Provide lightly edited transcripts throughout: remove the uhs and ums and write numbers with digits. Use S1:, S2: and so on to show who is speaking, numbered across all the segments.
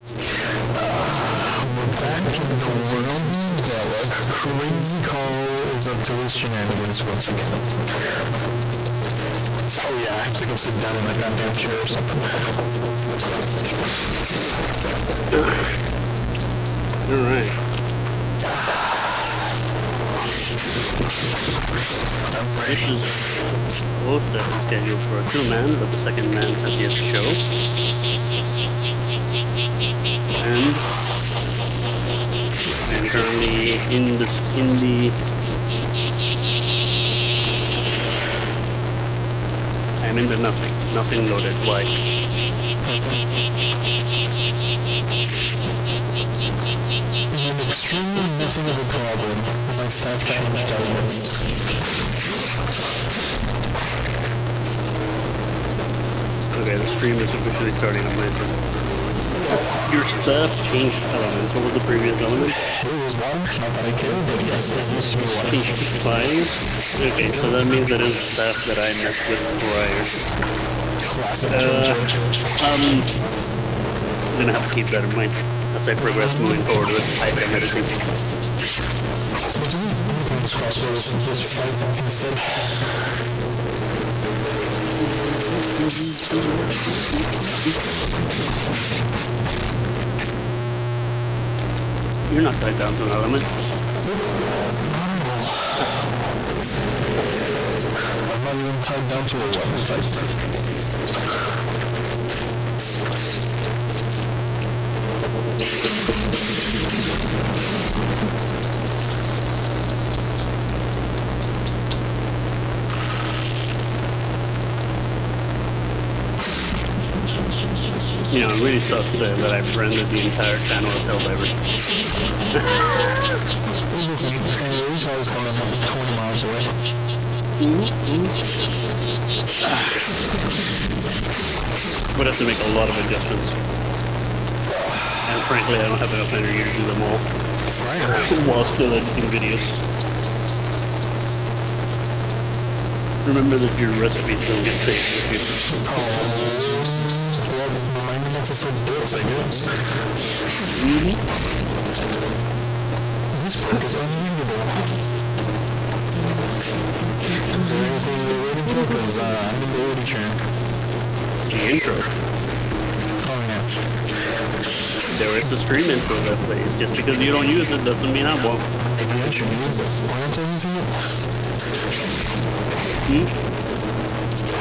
S1: We're back in the world of Belluc. Crazy Call is up to his shenanigans once again. Oh yeah, I have to go sit down in my goddamn chair or something.
S2: Alright. This is both scheduled for a 2-man, but the second man has yet to show. And I'm currently in the I'm in the nothing loaded. Why?
S1: Extremely nothing of a problem. My staff changed elements.
S2: Okay, the stream is officially starting on my turn. Your staff changed elements. What was the previous element?
S1: It was one, not that I care, but yes, it used to be one.
S2: Changed to 5. Okay, so that means that is staff that I messed with prior.
S1: Classic.
S2: I'm gonna have to keep that in mind as I progress moving forward with type and editing. You're not tied down to an element.
S1: I'm not even tied down to a weapon type.
S2: You know, it really sucks that I've rendered the entire channel as Helldivers.
S1: Listen, I was going 20 miles away.
S2: Would have to make a lot of adjustments. And frankly, I don't have enough energy to do them all while still editing videos. Remember that your recipes don't get saved in the future.
S1: Bills, I guess. This work is unbelievable. Is there anything you're waiting for? Because I'm in the order chain.
S2: The intro.
S1: Oh yeah.
S2: There is a stream intro that plays. Just because you don't use it doesn't mean I won't.
S1: Maybe I should use it. Why aren't I using it?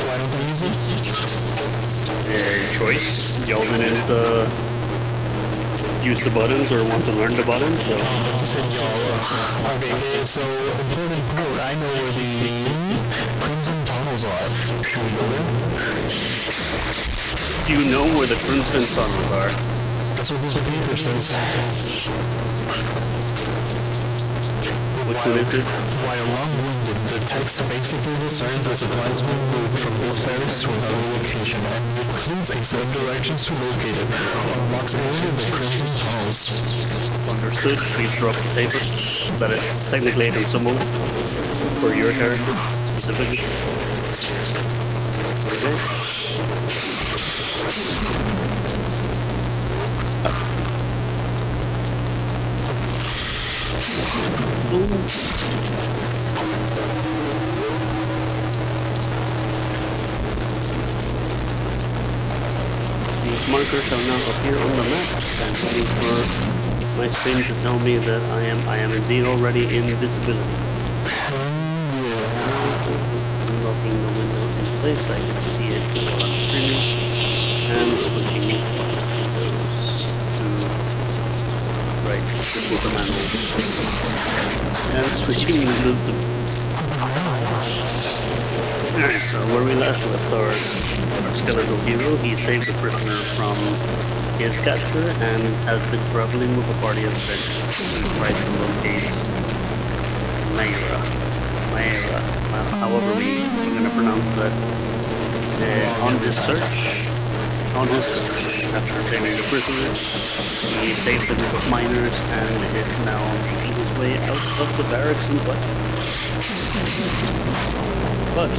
S1: Why don't I use it?
S2: Your choice. Y'all didn't use the buttons or want to learn the buttons, so...
S1: You said y'all. Okay, so important note, I know where the crimson tunnels are. Should we go there?
S2: Do you know where the crimson tunnels are?
S1: That's what this paper says.
S2: Which one is it?
S1: While long-winded, the text basically discerns the supplies being moved from this barracks to another location and includes a set of directions to locate it. Unlocks only the crimson tunnels.
S2: Understood. Please drop the paper. That is technically a consumable for your character specifically. Okay. These markers shall now appear on the map. I'm waiting for my screen to tell me that I am indeed already in visibility. Unlocking the window in place, I can see it while I'm streaming, and switching windows to right before the manual, and switching windows to. Alright, so where we last left our skeletal hero, he saved the prisoner from his capture and has been traveling with a party of friends to try to locate Mayra. However we're going to pronounce that. On his search, after saving the prisoner, he saved a group of miners and is now making his way out of the barracks and what. But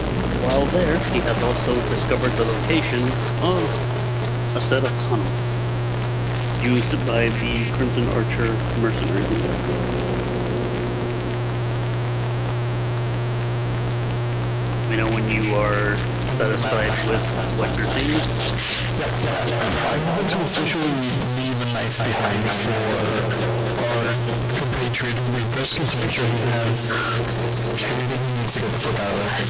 S2: while there, he has also discovered the location of a set of tunnels. used by the Crimson Archer mercenaries. You know when you are satisfied with what you're seeing?
S1: I'm going to officially leave a knife behind for our compatriot who is rescued to make sure he has everything he needs to get the fuck out of there.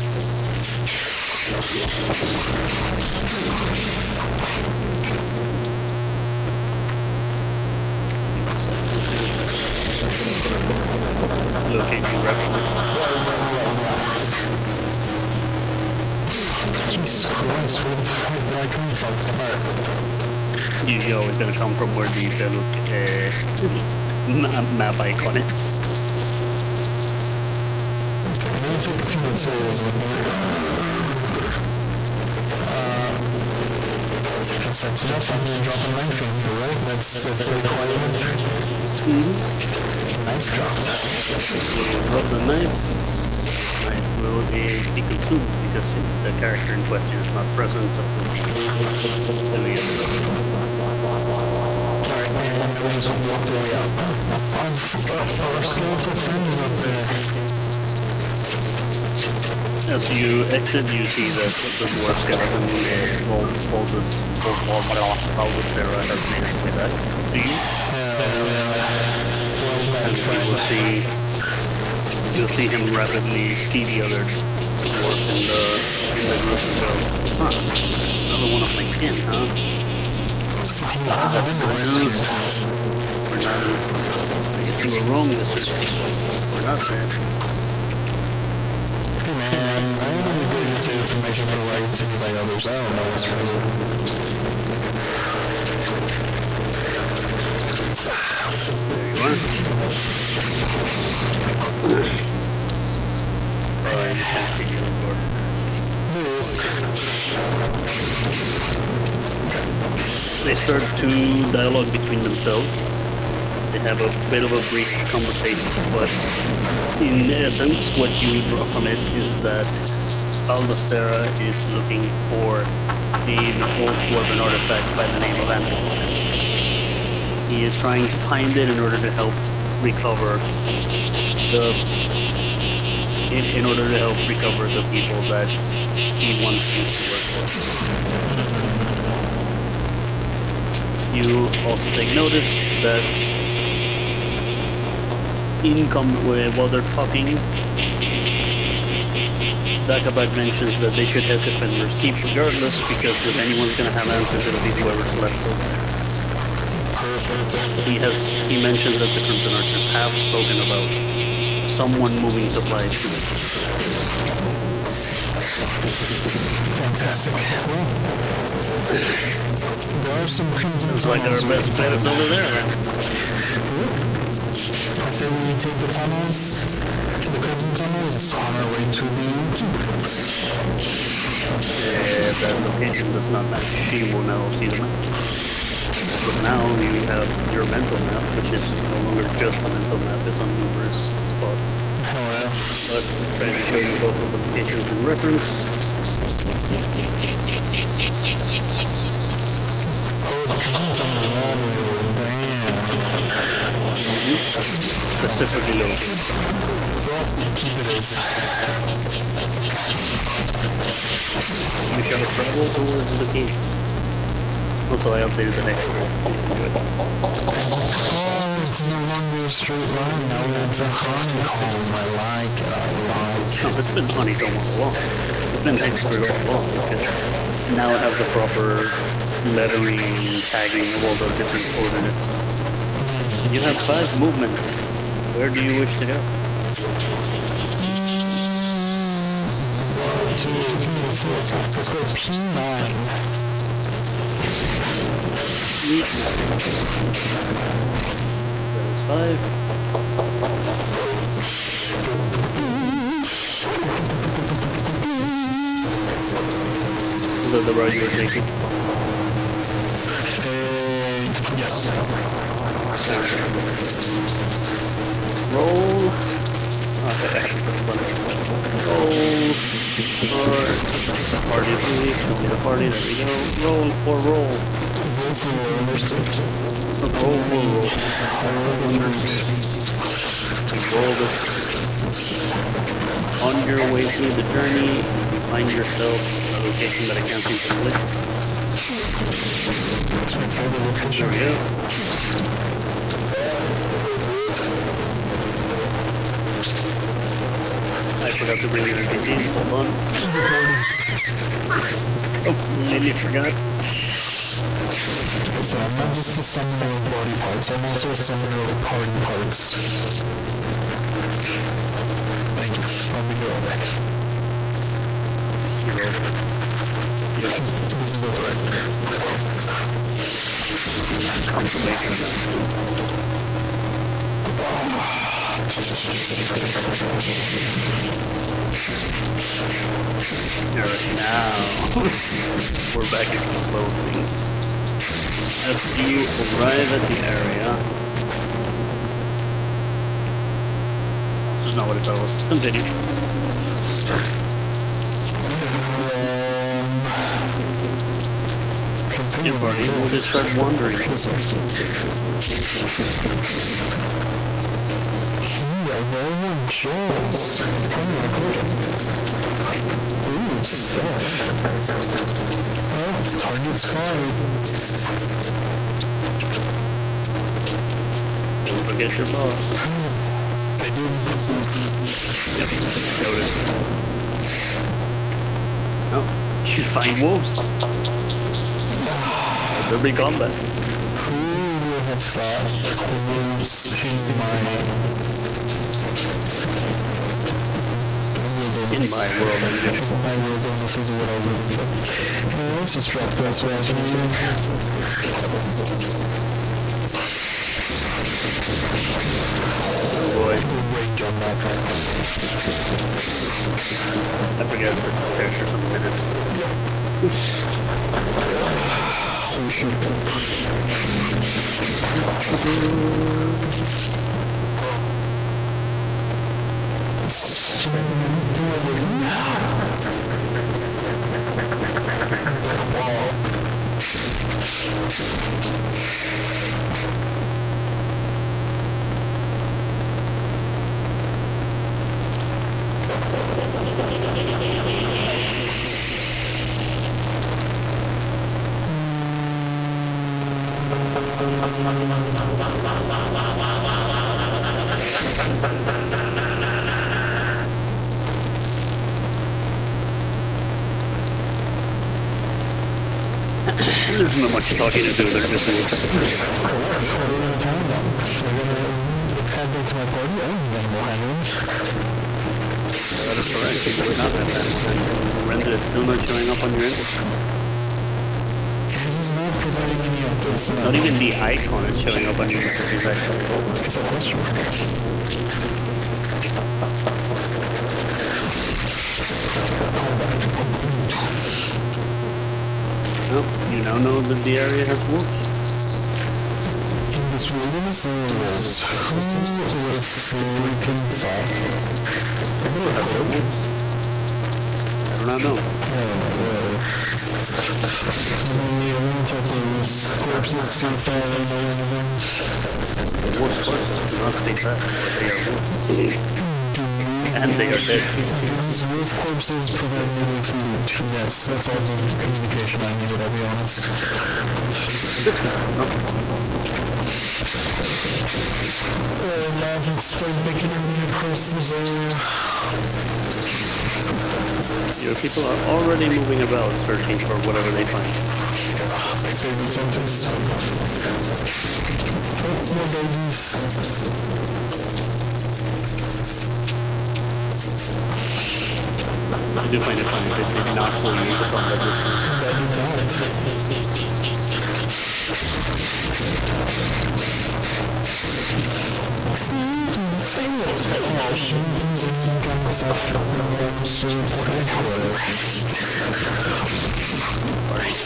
S2: Locate you rapidly.
S1: Jesus Christ, where the fuck did I come from? Alright.
S2: You always gotta come from where the Belluc map icon is.
S1: Okay, I'm gonna take a few materials with me. Because that's enough, I'm gonna drop a knife in here, right? That's the requirement. Knife drops.
S2: Drop the knife. Knife will be consumed because the character in question is not present, so then we have to
S1: Alright, and we just walk the way out. Our skeletal friend is up there.
S2: as you exit, you see that the dwarf skeleton Baldus Terra has made its way back to you. And you'll see him rapidly see the other dwarf in the group and go, huh, another one of my kin, huh? That's good news. We're not, I guess you were wrong, Mr. We're not dead.
S1: Hey man, I don't know the good information provided to me by others. I don't know what's true.
S2: There you are. I can't see you anymore. They start to dialogue between themselves. They have a bit of a brief conversation, but in essence, what you draw from it is that Aldastera is looking for an old dwarven artifact by the name of Antiquity. He is trying to find it in order to help recover the people that he once used to work for. You also take notice that while they're talking, Dakabak mentions that they should have defenders keep regardless, because if anyone's gonna have answers, it'll be whoever's left over there. He mentions that the Crimson Archers have spoken about someone moving supplies to it.
S1: Fantastic. Well, there are some Crimson
S2: Looks like our best bet is over there, then.
S1: I say we take the tunnels, the Crimson tunnels, on our way to the
S2: That location does not match. She will now see the map. But now you have your mental map, which is no longer just a mental map, it's on numerous spots.
S1: Oh yeah.
S2: But I'm trying to show you both of the locations in reference. Specifically located.
S1: Keep it as.
S2: We shall travel towards the gate. Also, I updated the next one.
S1: It's no longer a straight line, now it's a honeycomb. I like it.
S2: No, it's been honeycomb all along. It's been extra all along, because now I have the proper lettering and tagging of all the different coordinates. You have 5 movements. Where do you wish to go?
S1: 1, 2, 3, 4, 5. Let's go P9.
S2: That is 5. Is that the road you're taking?
S1: Yes.
S2: Roll. Okay, actually, roll. For party, please. Show me the party. There we go. Roll for roll.
S1: roll for roll, understood.
S2: Roll for roll.
S1: Understood.
S2: You roll this. On your way through the journey, you find yourself a location that I can't seem to click.
S1: That's my favorite location.
S2: There we go. I forgot to bring your NPCs. Hold on. Oh, nearly forgot.
S1: So I'm not just a summoner of body parts, I'm also a summoner of party parts. Thank you. I'll be right back.
S2: Hero. Yep.
S1: This is the right.
S2: Confirmation. Alright, now we're back in closing. As you arrive at the area, this is not what I thought it was. Continue. Your party will just start wandering.
S1: Ooh, stuff. Oh, target's fine.
S2: Don't forget your boss.
S1: I did.
S2: Yep, noticed. Oh, you find wolves. There'll be combat.
S1: Who would have thought wolves
S2: In my world, in general.
S1: My world, this is what I live for. Let's just drop this right here.
S2: Oh boy.
S1: Range on that guy.
S2: I forget to put this character some minutes.
S1: Oh shoot.
S2: There's not much talking to do, they're just wolves.
S1: Add that to my party, I don't need animal handling.
S2: That is correct, you do not have animal handling. Render is still not showing up on your end.
S1: This is not providing any updates.
S2: Not even the icon is showing up on your end. It's actually over.
S1: It's a question mark.
S2: Well, you now know that the area has wolves.
S1: In this wilderness, there are wolves. Who would have freaking thought?
S2: Have there wolves? I do not know.
S1: Corpses, see falling or anything.
S2: Wolves corpses do not stay fat, but they are wolves. And they are dead.
S1: Wolf corpses provide me with food. Yes, that's all the communication I needed, I'll be honest. Now I can start making a way across this area.
S2: Your people are already moving about, searching for whatever they find.
S1: My favorite sentence. Oh, more babies.
S2: I do find it funny that they did not pull you into combat this time.
S1: I did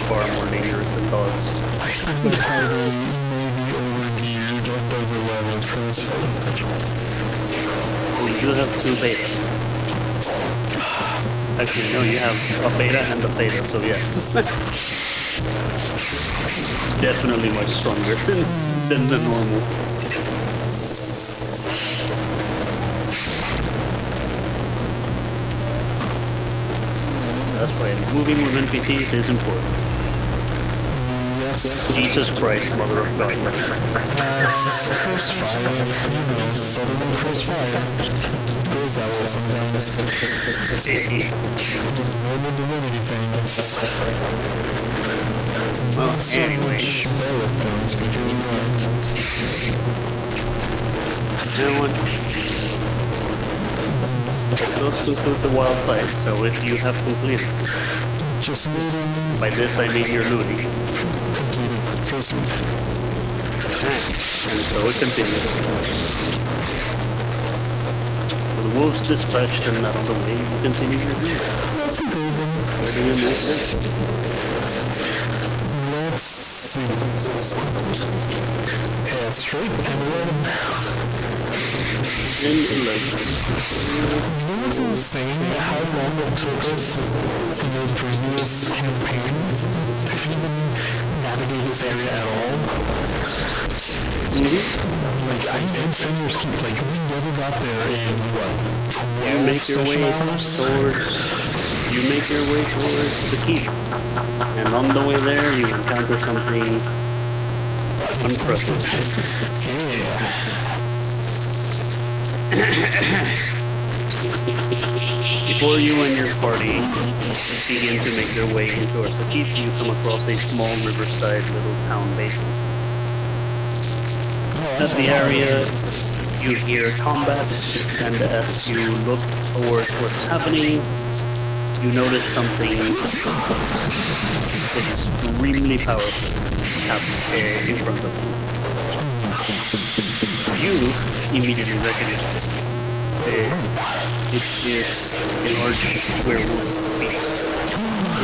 S2: Far more dangerous than dogs.
S1: maybe overgeared and overleveled for this fight.
S2: We do have two beta. Actually, no, you have a beta and a theta, so yes. Definitely much stronger than the normal. That's why moving with NPCs is important.
S1: Yes.
S2: Jesus Christ, Mother of God.
S1: First fire, suddenly first fire. Goes that way sometimes. Normal divinity things.
S2: Well, anyways.
S1: Belluc things, but here we are.
S2: You know what? Let's conclude the wild fight, so if you have completed,
S1: Just looting.
S2: by this I mean you're looting.
S1: Completed. Trust me.
S2: And so it continues. So the wolves dispatched and out of the way, you continue your route. Starting in this way.
S1: Let's see. Yeah, straight and run.
S2: And 11.
S1: It's insane how long it took us in the previous campaign to even navigate this area at all. Like, I'm in Fenrir's Keep, like, we never got there in, what, 12
S2: You make your way
S1: hours?
S2: towards the keep. And on the way there, you encounter something unprecedented. Before you and your party begin to make their way into the keep, you come across a small riverside little town basin. At the area, you hear combat, and as you look towards what's happening, you notice something extremely powerful in front of you. You immediately recognize it. It is a large werewolf beast.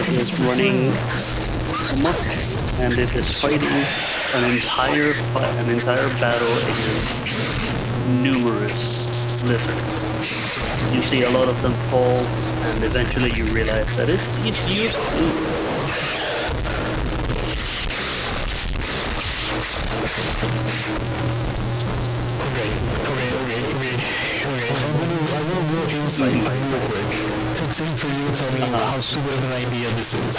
S2: It is running amok, and it is fighting an entire battle against numerous lizards. You see a lot of them fall, and eventually you realize that it's you.
S1: Okay. I want to go inside real quick. Fixing for you to tell me how stupid of an idea this is.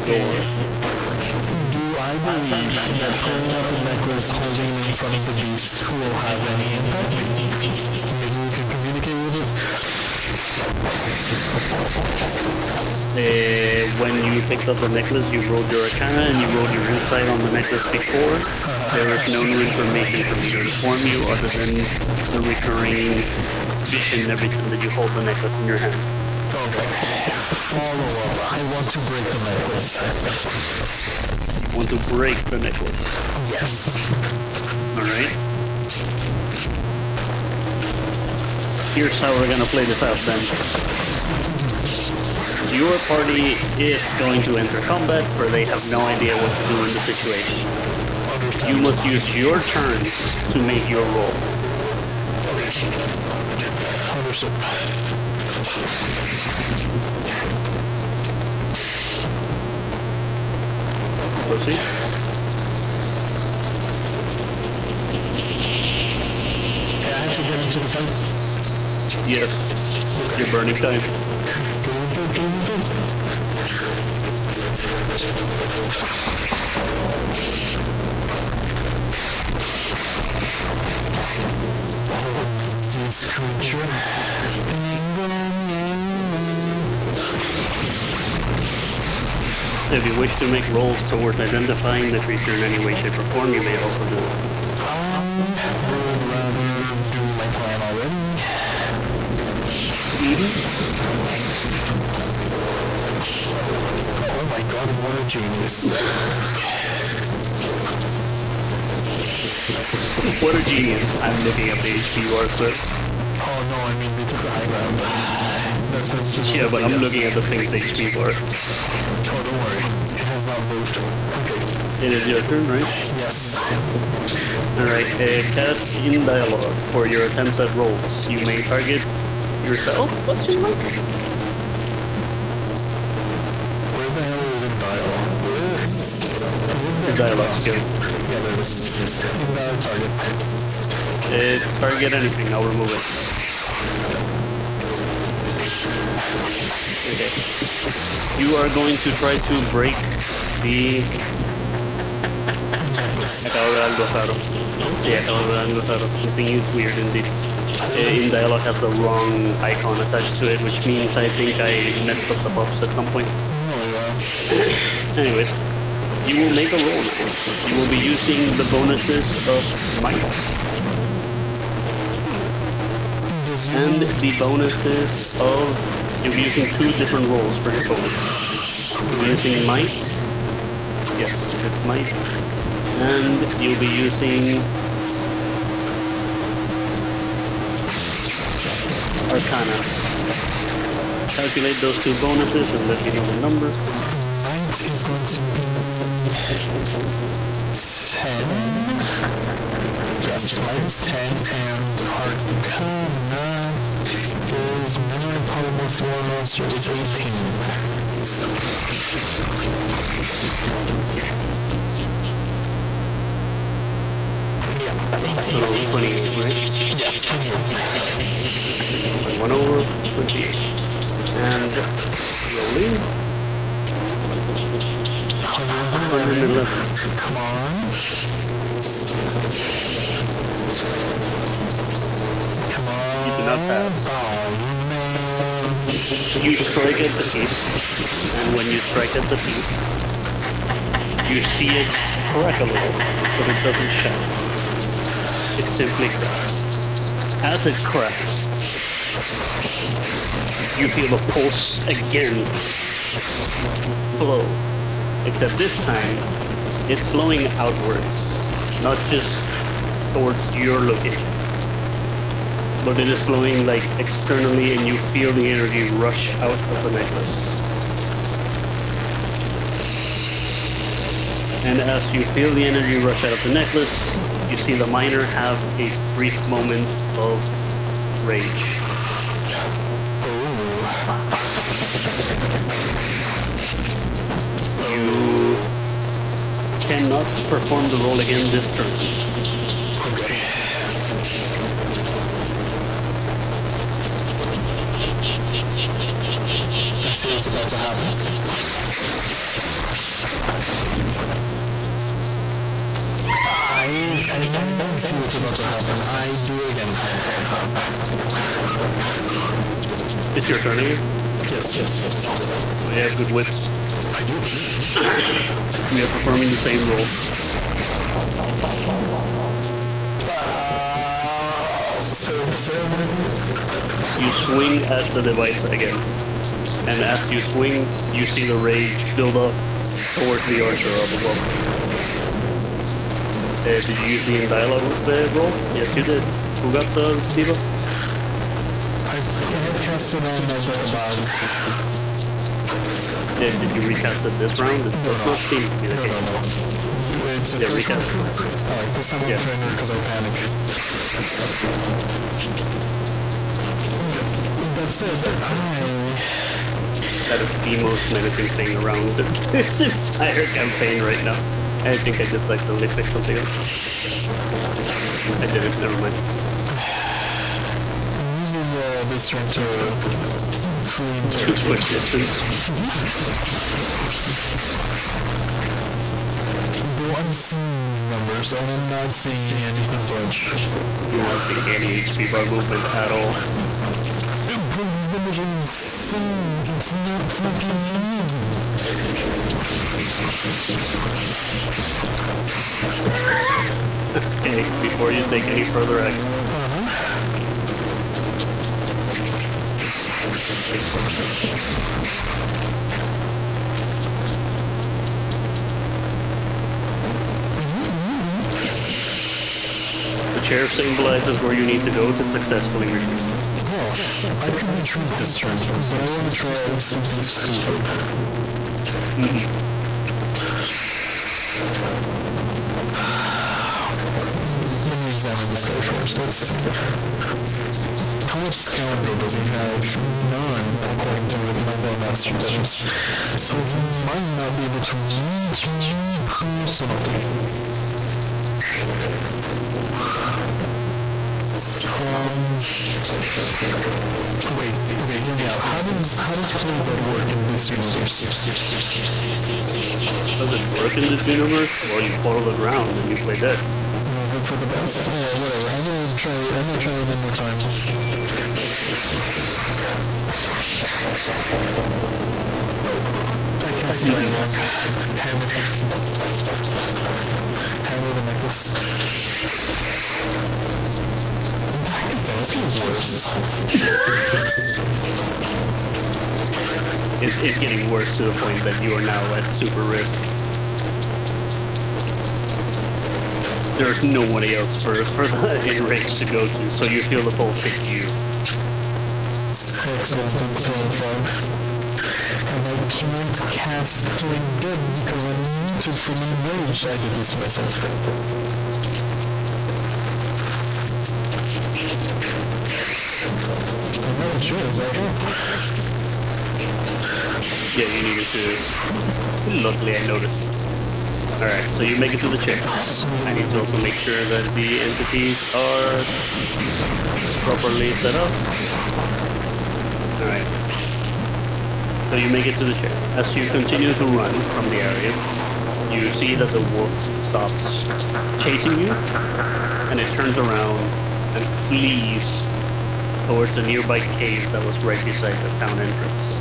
S1: Do I believe that pulling out the necklace holding in front of the beast will have any impact? Maybe we can communicate with it?
S2: When you picked up the necklace, you rolled your arcana and you rolled your insight on the necklace before. There is no new information for me to inform you other than the recurring vision every time that you hold the necklace in your hand.
S1: Okay. Follow up. I want to break the necklace.
S2: Want to break the necklace?
S1: Yes.
S2: Alright. Here's how we're gonna play this out then. Your party is going to enter combat, for they have no idea what to do in the situation. You must use your turns to make your roll.
S1: Understood.
S2: Proceed.
S1: Yeah, I have to get into the fight.
S2: Yes. You're burning time.
S1: This creature.
S2: If you wish to make rolls towards identifying the creature in any way, shape, or form, you may also do it.
S1: I would rather do my plan already. Oh my god, what a genius.
S2: What a genius. I'm looking at the HP bar, sir.
S1: Oh no, I mean, they took the high ground. That says just...
S2: Yeah, but I'm looking at the thing's HP bar.
S1: Oh, don't worry. It has not moved. Okay.
S2: It is your turn, right?
S1: Yes.
S2: Alright, cast in dialogue. For your attempts at rolls, you may target yourself? Question mark?
S1: Where the hell is in dialogue?
S2: dialogue skill.
S1: Yeah, there's invalid target.
S2: Target anything, I'll remove it. Okay. You are going to try to break the... Acabo de algo raro. Sí, acabo de algo raro. Something is weird indeed. In dialogue has the wrong icon attached to it, which means I think I messed up the buffs at some point. Anyways, you will make a roll now. You will be using the bonuses of might. And the bonuses of... You'll be using 2 different rolls for your bonus. You'll be using might. Yes, it's might. And you'll be using Arcana. Calculate those 2 bonuses and let me know the number.
S1: Might is going to be 10. Yes, might is 10, and Arcana is memory polymorph monster is 18.
S2: So 28, right?
S1: Yes,
S2: 1 over 28. And rolling. 111.
S1: Come on. Come on.
S2: You do not pass. You strike at the piece, and when you strike at the piece, you see it crack a little, but it doesn't shatter. It simply cracks. As it cracks, you feel the pulse again flow, except this time, it's flowing outwards, not just towards your location. But it is flowing like externally, and you feel the energy rush out of the necklace. And as you feel the energy rush out of the necklace, you see the miner have a brief moment of rage. You cannot perform the roll again this turn.
S1: What's about to happen? I see what's about to happen. I do again.
S2: It's your turn again?
S1: Yes.
S2: You have good wits.
S1: I do.
S2: We are performing the same roll. You swing at the device again. And as you swing, you see the rage build up towards the archer up above. Did you use the dialogue roll? Yes, you did. Who got the debuff?
S1: I cast it on the
S2: Did you recast it this round? It does not seem to be the case. Yeah, recast.
S1: Alright, this time I'm trainer because I panic. That's it.
S2: That is the most menacing thing around this entire campaign right now. I think I just accidentally picked something up. I did it, never mind.
S1: I'm using this one to
S2: Quick distance.
S1: I'm seeing numbers, I'm not seeing anything budge.
S2: You won't see any HP bar movement at all.
S1: It's not fucking
S2: Okay, before you take any further action. The chair symbolizes where you need to go to successfully retreat.
S1: Oh, I can retreat this turn, but I want to try something stupid. Let me examine this guy first. How much scoundrel does he have? None, according to my Bowmaster. So he might not be able to reach me per also not. Wait, okay, hear me out. How does play that work in this universe?
S2: Does it work in this universe? Well, you follow the ground and you play dead.
S1: Hope for the best. Yeah, whatever. I'm gonna try it one more time. I can't see anyone. Hammer the necklace. That seems worse.
S2: It's getting worse to the point that you are now at super risk. There's nobody else for in range to go to, so you feel the pulse hit you.
S1: Excellent, I'm so far. And I can't cast Flame Dead because I'm muted from my rage. I did this myself. I'm not sure, is that true?
S2: Yeah, you needed to. Luckily, I noticed. Alright, so you make it to the chair. I need to also make sure that the entities are properly set up. Alright. So you make it to the chair. As you continue to run from the area, you see that the wolf stops chasing you, and it turns around and flees towards the nearby cave that was right beside the town entrance.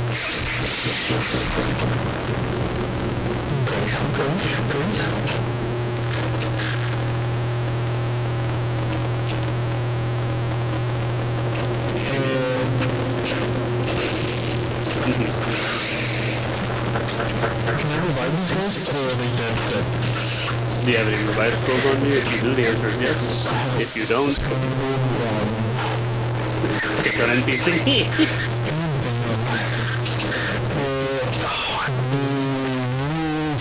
S1: Can I revive these guys, or are they dead?
S2: Do you have any revive spells on you? If you do, the answer is yes. If you don't, it's an NPC.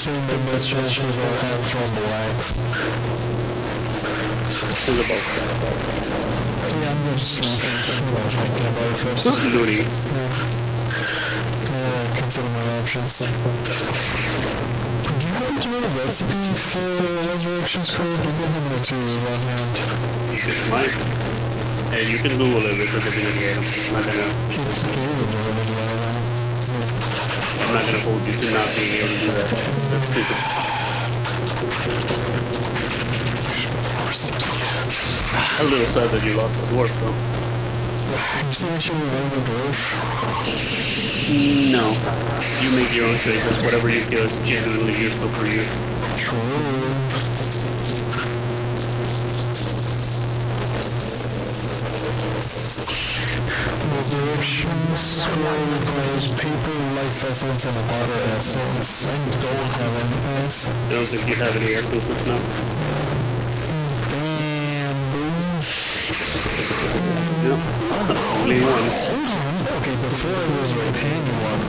S1: The best chances I have from blacks.
S2: Who's above?
S1: Yeah, I'm just thinking about it first.
S2: Loony.
S1: Consider my options. Do you happen to know the recipe for resurrection scroll? Do you have the materials on hand?
S2: You should might. And you can Google it because it's in the game. I'm not gonna hold you to not being able to do that. That's stupid. A little sad that you lost the dwarf though.
S1: You say I should remember the dwarf?
S2: No. You make your own choices, whatever you feel is genuinely useful for you.
S1: True. Resurrection scroll requires paper, life essence, and a water essence. I don't have anything.
S2: I don't think you have any essences now. No. Only one.
S1: Okay, before I was paying one,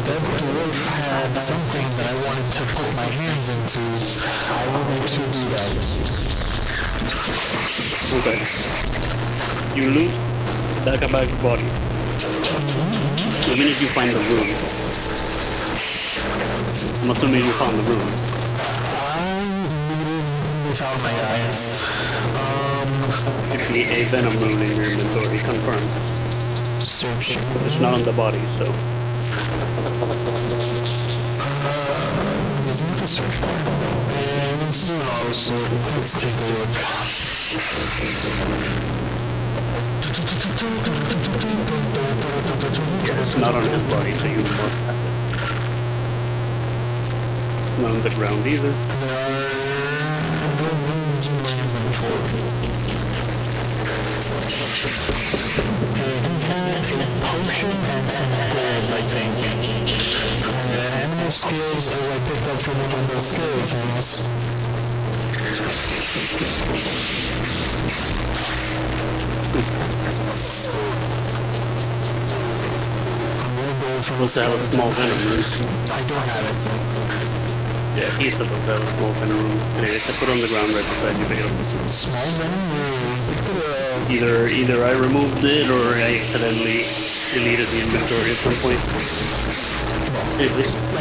S1: that dwarf had something that I wanted to put my hands into. I will make sure to do that.
S2: Okay. You loot Dagabag's body. Even if you find the room. I'm assuming you found the room.
S1: I found my eyes.
S2: If you need a venom rune in your inventory, confirmed.
S1: Search.
S2: It's not on the body, so.
S1: There's nothing to search for. And it's an auto sword. Let's take a look.
S2: Yeah, it's not on his body, so you must have it. It's not on the ground either.
S1: Potion and some gold, I think. Animal skills, as I picked up from one of those skeletons.
S2: Supposed to have a small venom rune.
S1: I don't have it.
S2: Yeah, he's supposed to have a small venom rune. Anyway, I put it on the ground right beside you, pick it up.
S1: Small venom rune?
S2: Either I removed it or I accidentally deleted the inventory at some point.
S1: I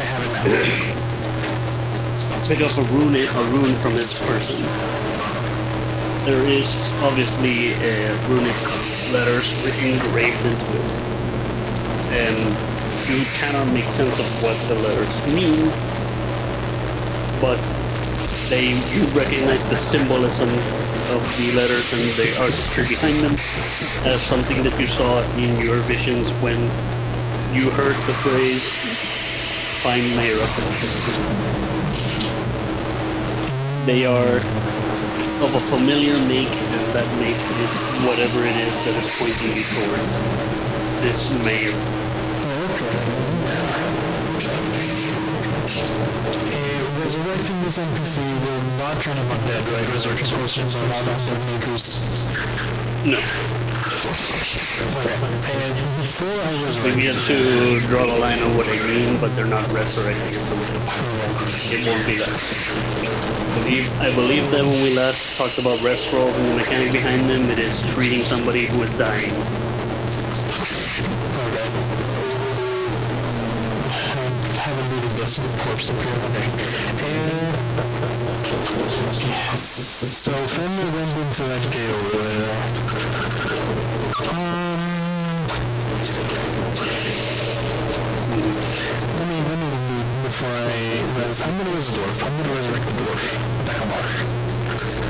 S1: have it now.
S2: pick up a rune from his person. There is obviously runic letters engraved into it, and you cannot make sense of what the letters mean, but you recognize the symbolism of the letters and the artistry behind them as something that you saw in your visions when you heard the phrase "Find Mayra." They are of a familiar make, and that make is whatever it is that is pointing you towards this Mayra.
S1: Resurrecting this NPC will not turn him undead, right? Resurrection potions are not undead makers.
S2: No.
S1: And before I resurrect...
S2: We have to draw the line on what I mean, but they're not resurrecting it, so it won't be that. I believe that when we last talked about rest rolls and the mechanic behind them, it is treating somebody who is dying.
S1: Haven't needed this corpse up here. Okay. So Fender went into that gate over there. Let me move before I'm gonna resurrect. I'm gonna resurrect the dwarf. Come on.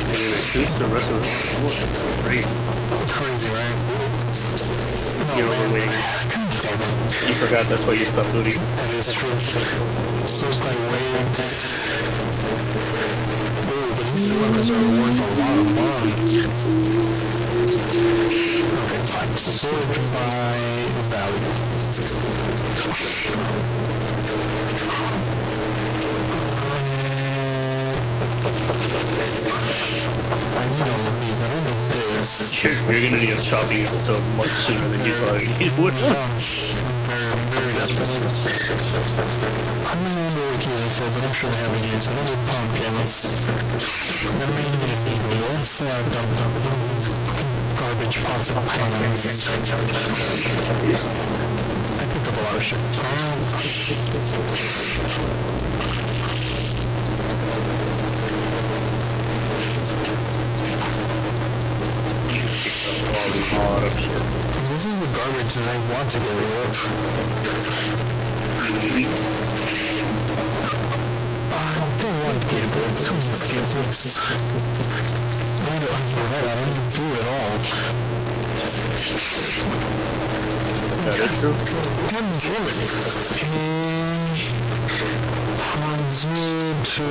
S2: You're gonna shoot the rest of the dwarf? Crazy.
S1: Crazy, right?
S2: You're overweighting.
S1: Damn it.
S2: You forgot that's why you stopped looting.
S1: That is true. Still quite waiting. Ooh, but these cylinders are worth a lot of money. Okay, fine. Sorted by value. I need all of these. I don't need this.
S2: Sure, you're gonna need a shopping episode much sooner than you thought you would.
S1: Very desperate. I'm gonna know what keys are for, but I'm sure they haven't used. I don't need pumpkins. I mean, let's dump these garbage pots of pumpkins. I picked up a lot of shit. This is the garbage that I want to get rid of. I don't want giblets. Who needs giblets? I don't do it all.
S2: That is true.
S1: God damn it. Hanzu to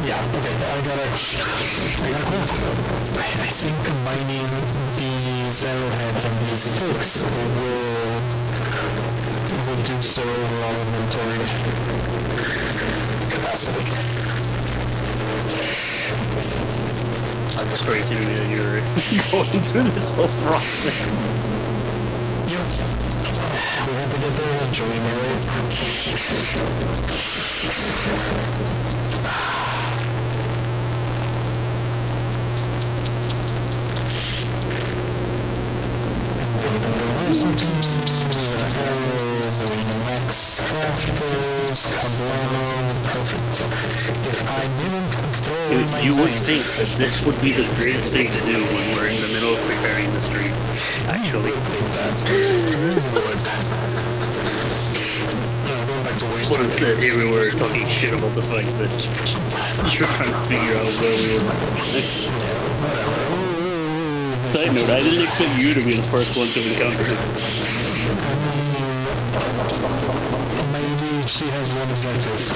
S1: yeah, okay, I gotta craft. I think combining these arrowheads and these sticks will reduce their overall inventory capacity.
S2: That's crazy to me that you're going through this whole process.
S1: Yep. We have to get there eventually, right?
S2: You would think that this would be the greatest thing to do when we're in the middle of preparing the stream, actually. But instead, here we were talking shit about the fact that you're trying to figure out where we were. Side note, I didn't expect you to be the first one to encounter it.
S1: She has one objective.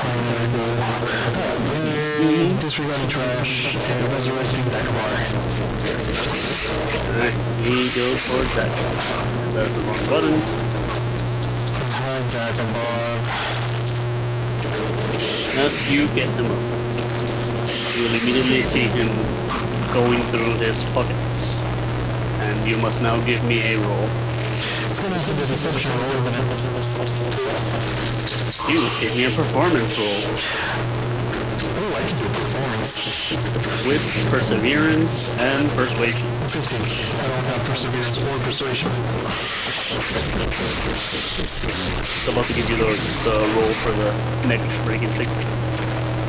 S1: Disregarding trash and resurrecting Dagmar.
S2: Alright, he goes for that. That's the wrong button.
S1: Dagmar.
S2: As you get him up, you will immediately see him going through his pockets. And you must now give me a roll.
S1: It's gonna have to be a deception roll, isn't it?
S2: You must give me a performance roll.
S1: Oh, I can do performance.
S2: Wits, perseverance, and persuasion.
S1: 15. I don't have perseverance or persuasion.
S2: I'm about to give you the roll for the next breaking thing.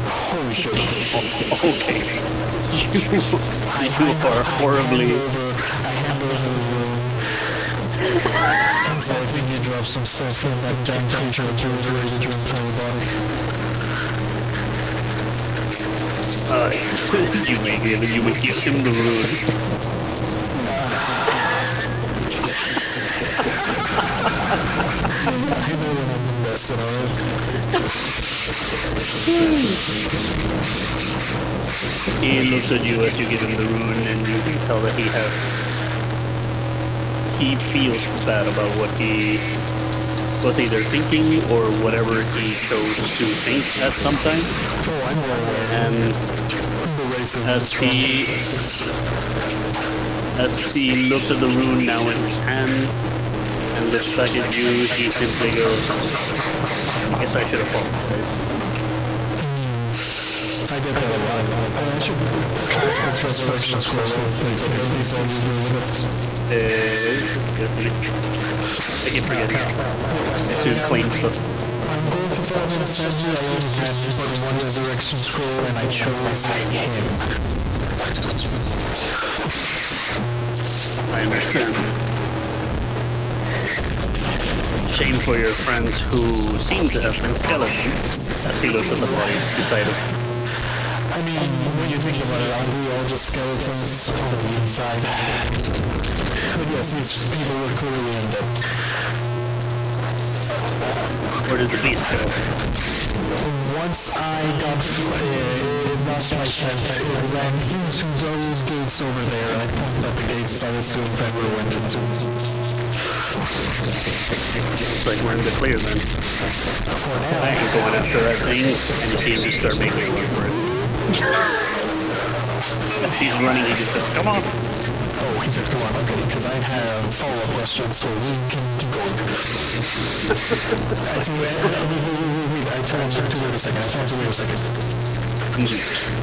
S1: Holy shit.
S2: Okay. You are horribly...
S1: So I think you dropped some stuff in that damn creature and threw it away with your entire body.
S2: You may give him the rune.
S1: I know when I'm invested, alright?
S2: He looks at you as you give him the rune, and you can tell that he feels bad about what he was either thinking or whatever he chose to think at some time. And as he looks at the rune now in his hand and looks back at you, he simply goes, I guess I should apologize.
S1: I get that a lot. I should cast this resurrection scroll.
S2: I keep forgetting to claim stuff.
S1: I'm going to tell him that I only had but one resurrection scroll and I chose him.
S2: I understand. Shame for your friends who seem to have been skeletons, as he looks at the bodies beside him.
S1: I mean, when you think about it, aren't we all just skeletons on the inside? But yes, these people were clearly undead.
S2: Where did the beast go?
S1: Once I got lost my scent, it ran into those gates over there. I pointed at the gates I assumed Fenrir went into.
S2: Looks like we're in the clear then.
S1: For now.
S2: I ain't going after that thing, and you see him just start making a run for it. As he's running, he just goes, come on!
S1: Oh, he said, come on, okay, because I have follow-up questions, so we can keep going. I told him to wait a second.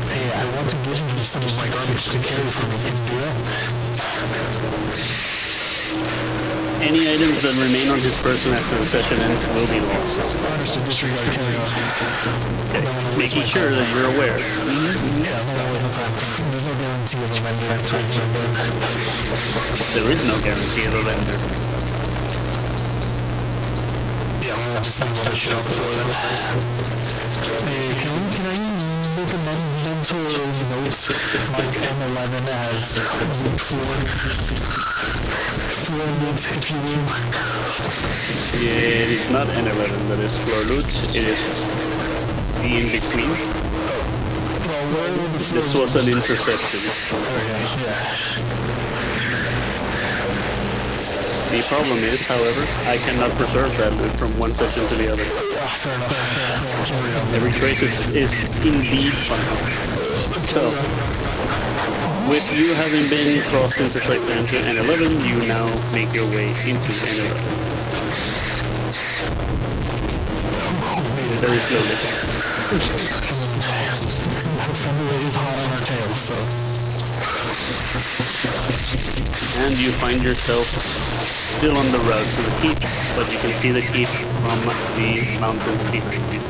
S1: Hey, I want to give him some of my garbage to carry for me. Can you do that?
S2: Any items that remain on his person after the session ends will be lost.
S1: Understood, disregard, carry on.
S2: Okay, making sure that you're aware.
S1: Yeah, no waste of time. There's no guarantee of a vendor.
S2: There is no guarantee of a vendor.
S1: Yeah, we'll just see what I show before then. Hey, can I make a mental note like M11 as root 4? If you will.
S2: It is not N11 that is floor loot, it is the in-between. This was an interception. The problem is, however, I cannot preserve that loot from one session to the other.
S1: Fair enough.
S2: Every trace is indeed funny. So, with you having been crossed into N11, you now make your way into N11. Very slowly.
S1: Fenrir is hot on our tails, so.
S2: And you find yourself still on the road to the keep, but you can see the keep from the mountains behind you.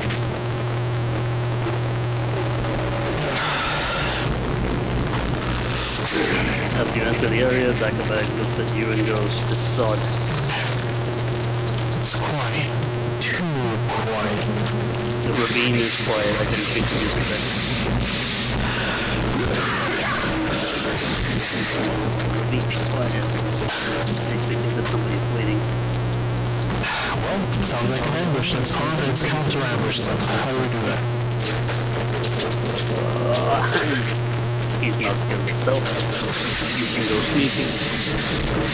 S2: As you enter the area, Dakabag looks at you and goes, "This is odd."
S1: It's quiet. Too quiet.
S2: The ravine is quiet, I can fix you for that. Ravine is quiet. Makes me think that somebody's waiting.
S1: Well, sounds like an ambush. That's hard. It's counter-ambush, so how do we do that?
S2: He's not skilled himself. You can go sneaking.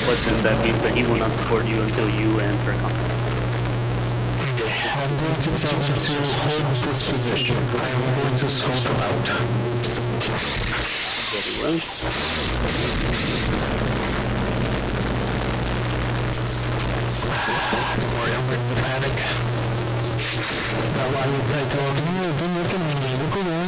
S2: But then that means that he will not support you until you enter combat.
S1: I'm going to tell him to hold this position. I am going to scope him out.
S2: Very well.
S1: Don't worry, I'm bringing the panic. Now I will tell him, don't look at me, look away.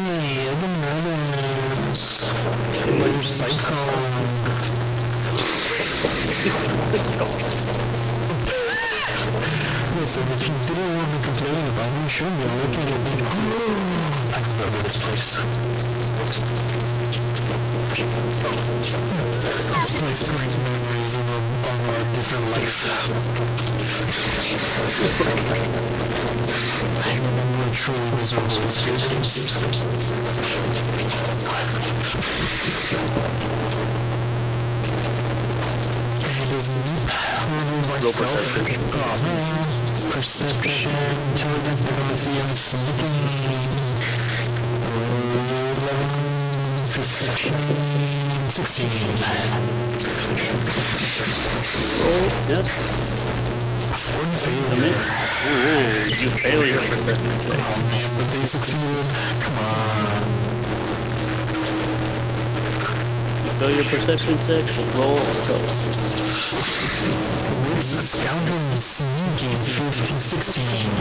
S1: whispering memories of our different life. I remember a truly miserable experience.
S2: Roll perception.
S1: Perception, intelligence, diplomacy, and sneaking. 11, 15, 16.
S2: Roll, yep.
S1: Failure.
S2: Alright, you fail your perception check.
S1: Oh man, but they succeeded. Come on.
S2: Fail your perception check, roll stealth.
S1: Scoundrel and sneaking, 15, 16.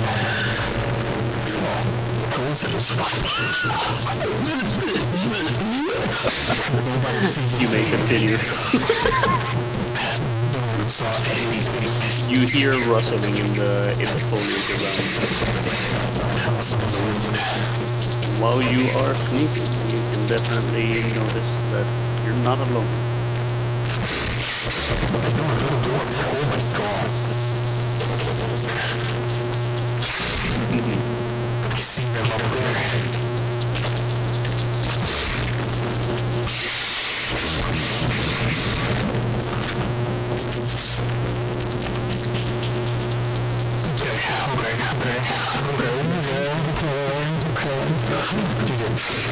S2: You may continue. You hear rustling in the foliage around. While you are sneaking, you can definitely notice that you're not alone.
S1: Oh my god. I see them up there.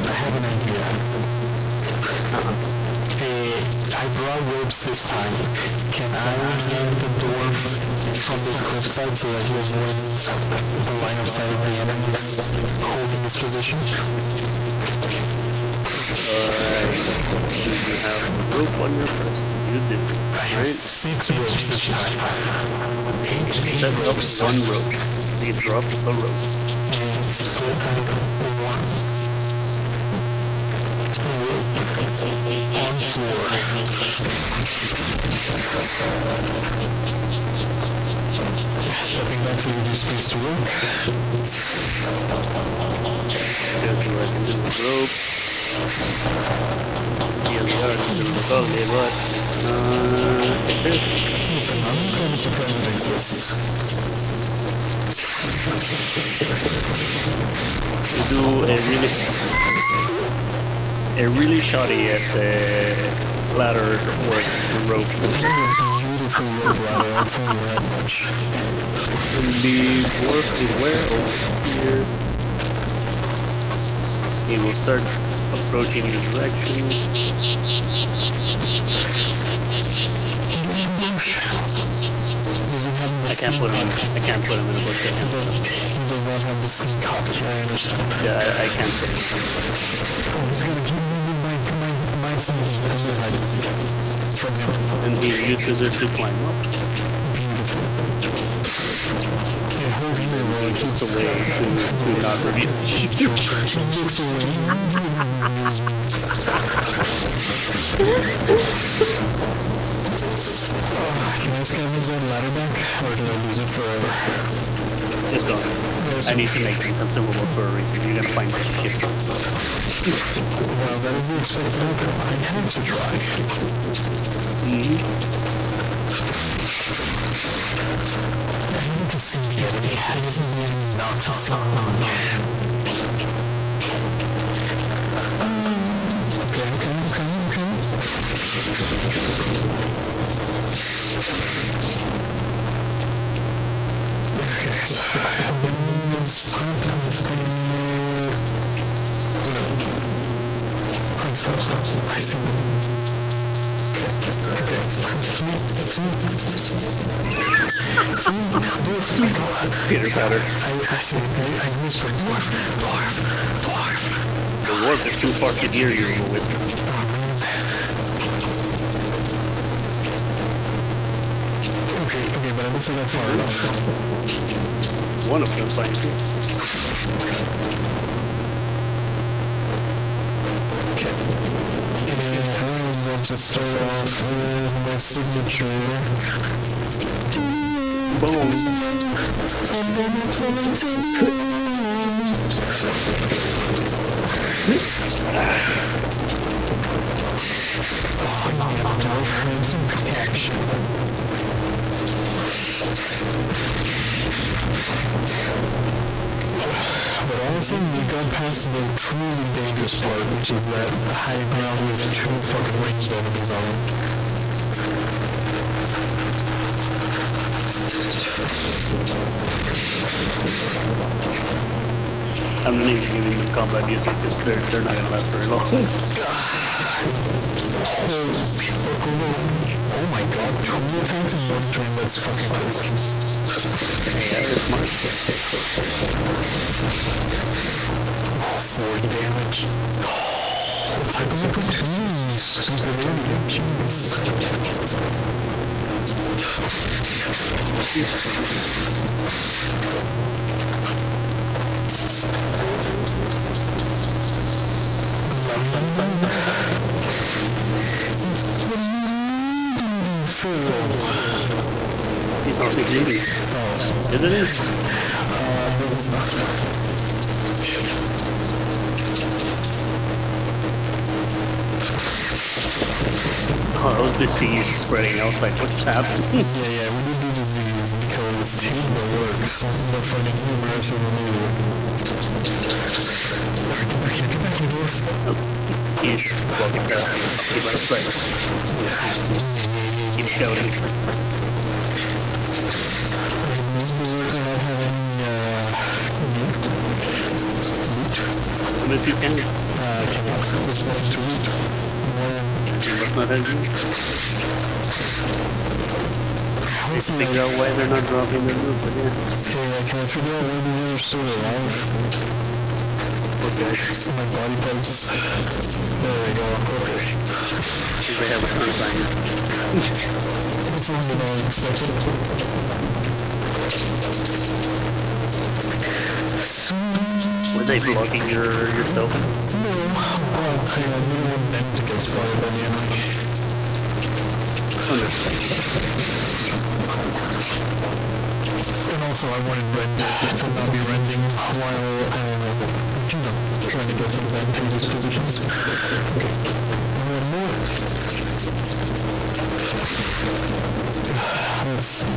S1: I have an idea. I brought ropes this time. Can I hand the dwarf from this cliffside so that he avoids the line of sight of the enemies holding his position?
S2: Do you have a rope on your person? You do.
S1: I have 6 ropes this time.
S2: Set up 1 rope. You drop a rope.
S1: Split one. On floor. Stepping back to reduce space to work.
S2: Just work into the rope. Yeah, they are still above me, but it is.
S1: Listen, I'm just going to be surprised if it exists.
S2: You do a really shoddy at the ladder work, the rope.
S1: Beautiful rope ladder, I'll tell you that much.
S2: And the dwarf is where? Over here. He will start approaching the direction. I can't put him in a bush. I can't.
S1: Does not have the same copy, I understand.
S2: Yeah, I can't put him.
S1: Oh, he's gonna give me my scenes from him.
S2: And he uses it to climb up.
S1: Beautiful. It hurts me while it keeps
S2: It's a way to not reveal the shit.
S1: He looks away. Can I scavenge that ladder back, or did I lose it forever?
S2: It's gone. I need to make them consumables for a reason. You're gonna find this shit.
S1: Well, that is the expected outcome. I have to try. I need to see the enemy. I just need not to see. Okay. I see.
S2: Peter Patter.
S1: I whispered, dwarf.
S2: The dwarf is too far to hear you, whisper.
S1: Okay, but at least I got far enough.
S2: One of them finds you.
S1: Okay. And I'm going to start off with my signature.
S2: Boom.
S1: and some protection. But honestly, we got past the truly dangerous part, which is that high ground with two fucking ranged enemies on it.
S2: I'm not even giving them combat music because they're not gonna last very long.
S1: Oh my god, 2 attacks in one turn, that's fucking crazy.
S2: Yeah, that's smart.
S1: 40 damage. Attack on the platoon, stupid idiot, jeez.
S2: He's not succeeding. Is it? Oh, those disease spreading out, like what's happening?
S1: Yeah, we did do disease because teamwork works. They're fucking humorous and new. Get back in here.
S2: He's walking past. Keep out of sight. Keep shouting. Come if you can.
S1: There's nothing to loot.
S2: You must not have you. Let's figure out why they're not dropping their loot, but yeah.
S1: Okay, can I figure out whether they're still alive?
S2: Okay.
S1: My body parts. There we go. Okay.
S2: They have a ton of time.
S1: It's only been unexpected.
S2: Were they blocking yourself?
S1: No, well, hang on, we want them to get fired by the enemy. And also I wanted Red to not be rending while, trying to get some advantageous positions. One more. Let's see.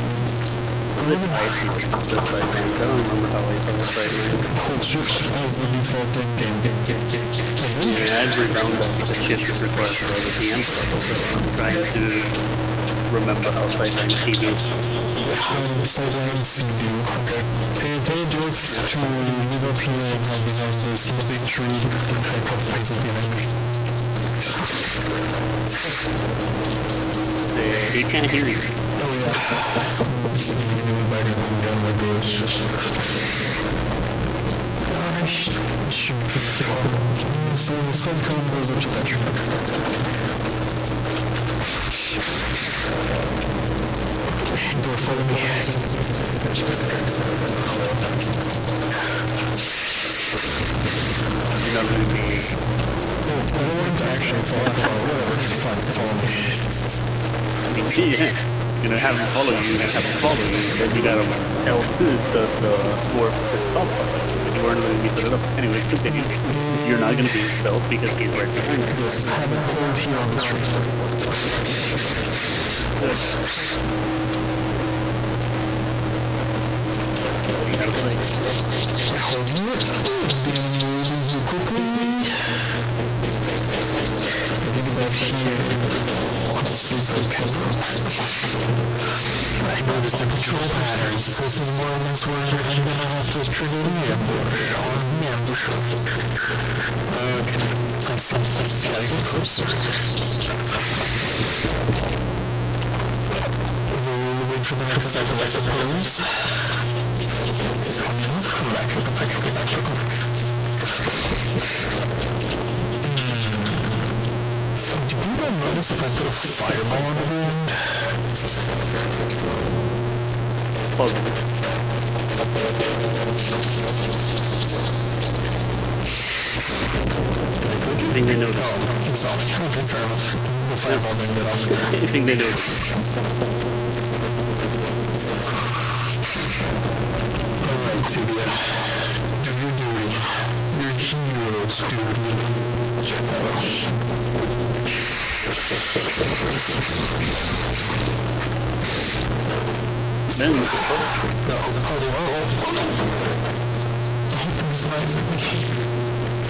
S2: I see this side man. I don't remember how I saw this right now.
S1: Hold shift as the default in-game.
S2: Yeah, I'd reround that the shift is required for all the DM stuff, so I'm trying to remember how sideline C do.
S1: Sideline C do, okay. Pay attention to move up here and now behind this big tree and try to cut the pace behind me.
S2: He can't hear you.
S1: Oh yeah. So the sun goes up to that tree. Door follow me.
S2: You're not really being...
S1: Oh, I don't want to actually follow. Whatever, fine, follow me.
S2: I mean, yeah. You know, have them follow you and have them follow you, then you gotta tell the dwarf to stop following. You weren't letting me set it up. Anyways, continue. You're not gonna be stealth because he's right behind you.
S1: Yes, have it hold here on the street.
S2: Good. You gotta play.
S1: Hold it. Quickly. Think about here. Let's see if I can. I noticed the patrol patterns. This is environments where I'm gonna have to trigger the ambush. Okay. I see. Gotta get closer. We'll wait for the next cycle, I suppose. Come back. Did you not notice if I put a fireball on the ground?
S2: Positive. I think they noticed.
S1: Oh, it's all. Okay, fair enough. The fireball didn't get off.
S2: I think they noticed.
S1: Alright, Tibia. Do your duty. You're heroes, dude.
S2: Then,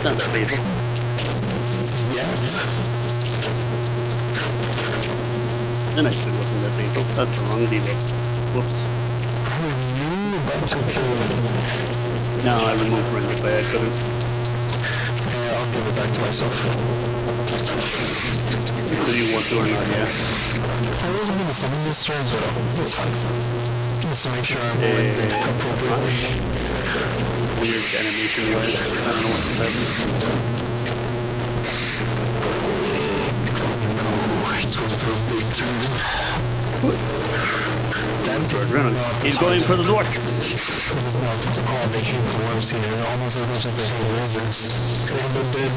S2: not that fatal. Then actually wasn't that fatal. That's the wrong debuff. Whoops. No, I removed range by I couldn't.
S1: Yeah, I'll give it back to myself.
S2: Whether you want to or not, yeah.
S1: I wasn't going to summon this turn, but it's fine. Just to make sure I'm rolling appropriately.
S2: Weird animation wise. I don't know what's happening.
S1: He's going for a big turn.
S2: He's going for the door.
S1: Oh, they came close here. Almost as much as they hit lasers. Could have been dead.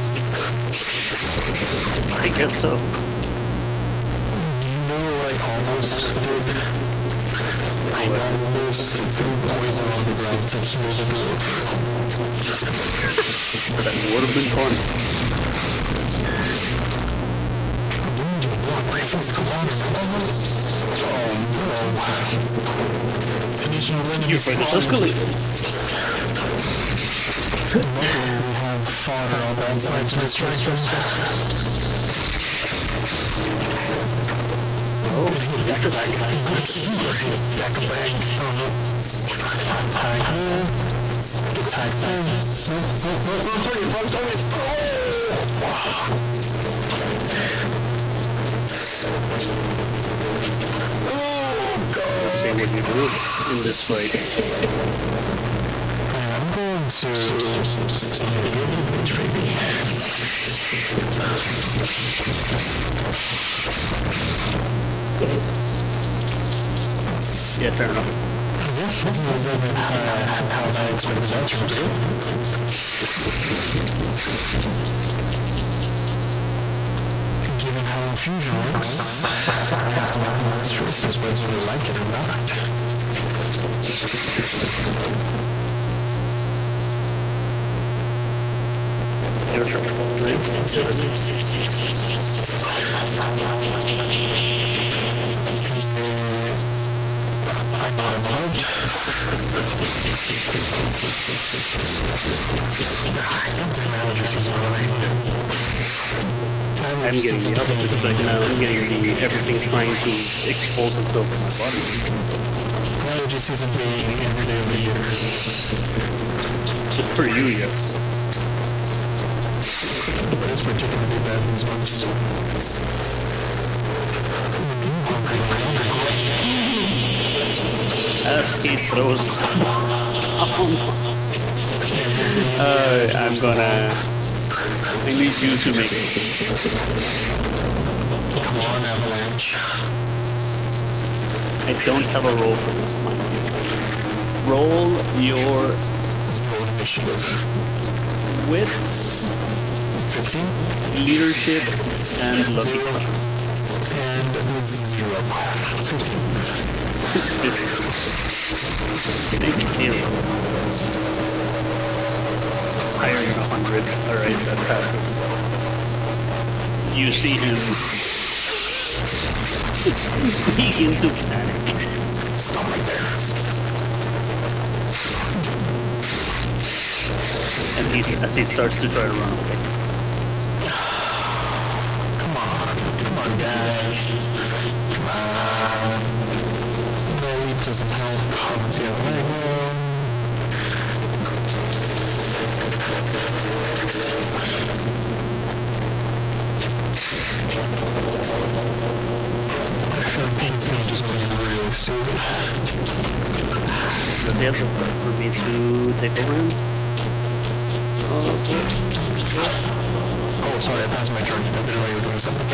S2: I guess so.
S1: You know what I almost did? I almost threw poison on the ground to heal the dwarf.
S2: That would have been fun. You're afraid it's escalated.
S1: Luckily, we have fodder on that side to distract us. Oh, back to back. Back to back. Tag there. Tag there. No, target.
S2: Let's see what you do in this fight.
S1: I'm going to
S2: Yeah, fair enough.
S1: How I expected that to do. Given how fusion works, I have to make my choices whether I like it or not.
S2: Your turn, right? I'm getting the opposite effect now. I'm getting the everything trying to expose itself in my body.
S1: Allergies isn't being every day of the year.
S2: For you, yes.
S1: But it's particularly bad these months.
S2: As he throws I'm gonna... I need you to make it.
S1: Come on, Avalanche.
S2: I don't have a roll for this one. Roll your wit,
S1: 15?
S2: leadership, and lucky.
S1: And 15.
S2: Big deal. Higher than 100. Alright, that passes. You see him begin to panic. And as he starts to try to run away.
S1: Come on, guys. Come on. No leap doesn't help. Let's see how I go. I feel like Pete's just going really stupid.
S2: Does he have to start for me to take over him?
S1: Oh, sorry, I passed my turn. I didn't know you were doing something.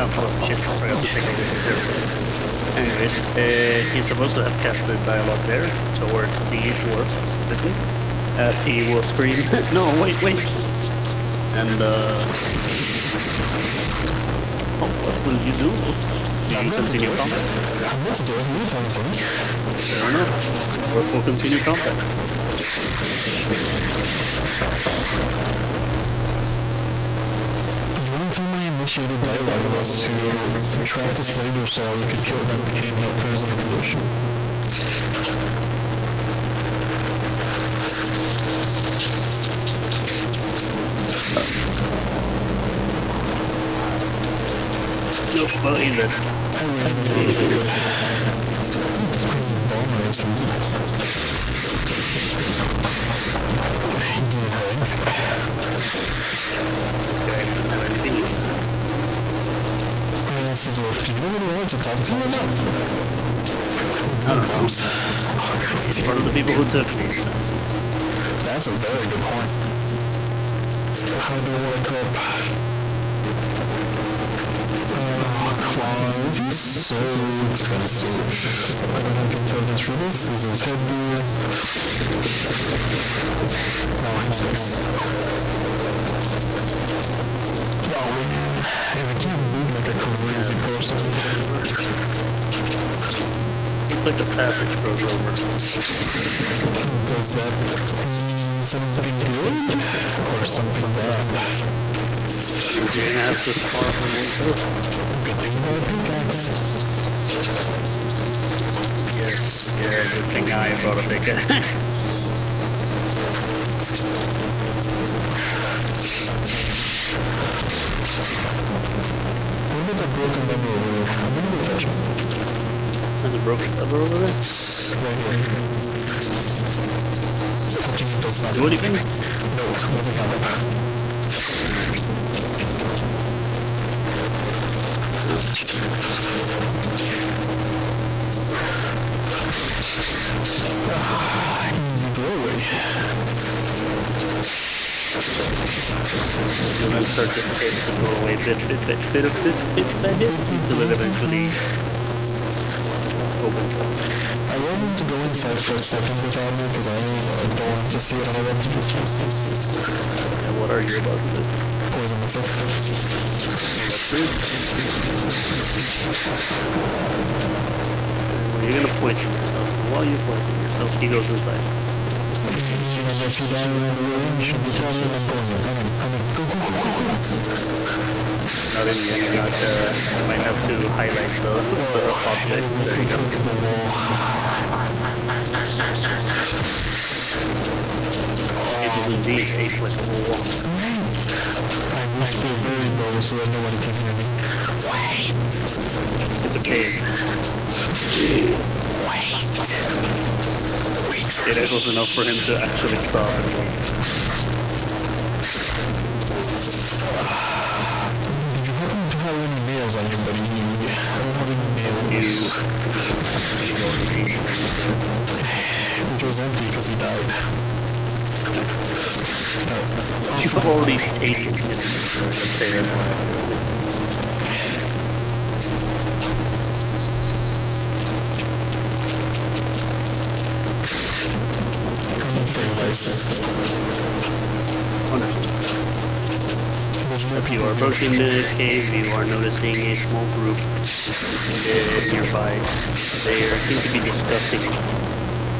S2: Oh, shit, I forgot to take over there. Anyways, he's supposed to have casted dialogue there, towards the dwarf specifically. As he will scream, no, wait! And, oh, what? will you do? Do you continue combat?
S1: I'm meant to do it. You tell me to.
S2: Fair enough. We'll continue combat.
S1: One thing my initiated dialogue was to try to save your soul. You could kill them in a prisoner position.
S2: Well, either.
S1: I really don't know if bombers and... Do you know what he wants to talk to him about?
S2: I don't know. He's part of the people who took me.
S1: That's a very good point. How do I look up? Clothes. So expensive. I don't have intelligence for this. This is headgear. Oh, I'm sorry. If I can't move like a crazy person.
S2: It's like the passage goes over.
S1: Does that mean something good or something bad?
S2: You're gonna have to spar from one.
S1: Good thing about a pickaxe.
S2: Yes, yeah, good thing I brought a pickaxe.
S1: What about that broken lever over there? I'm gonna go touch it.
S2: There's a broken lever over there?
S1: Right here. Touching it does not
S2: Do it again?
S1: No, nothing happened. Easy doorway.
S2: You'll then start to hit the doorway bit by bit until it eventually opens up.
S1: I want him to go inside for a second without me because I don't want to see what I'm about to do.
S2: And what are you about to do?
S1: Poison myself.
S2: Well, you're gonna poison yourself. While you're poisoning yourself, he goes inside.
S1: And if you die around the room, you should be telling me I'm going.
S2: Not in the end, I might have to highlight the object. There you go. It is indeed a flexible wall.
S1: I whisper very low so that nobody can hear me. Wait!
S2: It's a cave. It echoes enough for him to actually stop and wait.
S1: Do you happen to have any nails on you, buddy? I don't have any nails. Which was empty because he died.
S2: You've already taken it. Let's say that. As you are approaching the cave, you are noticing a small group nearby. They seem to be discussing,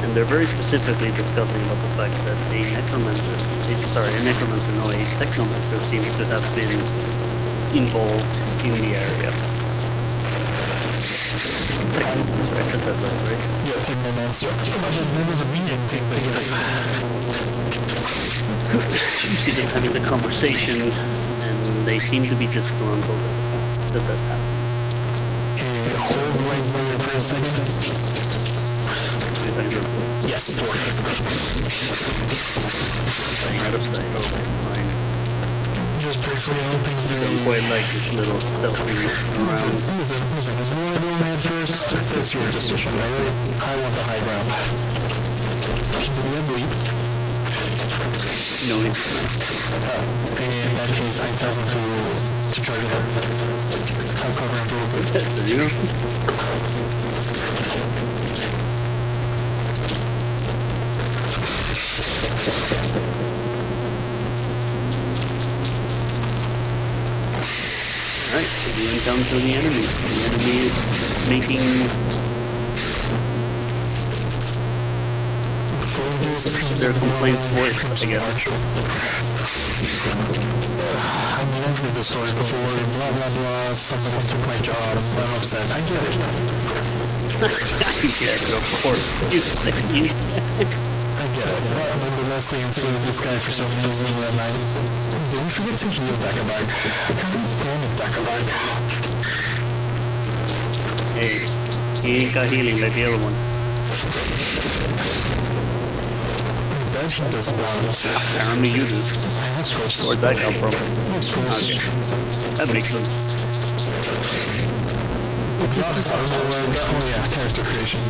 S2: and they're very specifically discussing about the fact that a technomancer seems to have been involved in the area. Technomancer, I said that right?
S1: Yeah, technomancer. There was a meeting thing that
S2: You see them having the conversation, and they seem to be disgruntled that that's happening.
S1: Okay, hold right there for a second. Yes, it's working.
S2: Staying out of sight. Okay, fine.
S1: Just briefly open the...
S2: Quite like this little stealthy around.
S1: Listen, if you want to go ahead first, that's your decision. I want the high ground. Does he have bleed?
S2: No, he's not.
S1: In that case, I tell him to try to help. I'll cover him a little bit.
S2: There you go. Alright, you encounter the enemy. The enemy is making their complaints voiced, I guess.
S1: I mean, I've heard this story before, blah blah blah, somebody took my job, I'm upset. I get it.
S2: Yeah, of course. You
S1: I get it. But nonetheless, they inserted this guy for some reason that night. Did we forget to heal Dakabag? Damn it, Dakabag.
S2: Hey, he ain't got healing like the other one.
S1: I bet he does balance.
S2: Apparently you do. Where'd that come from? Okay. That makes sense.
S1: Oh yeah, character creation.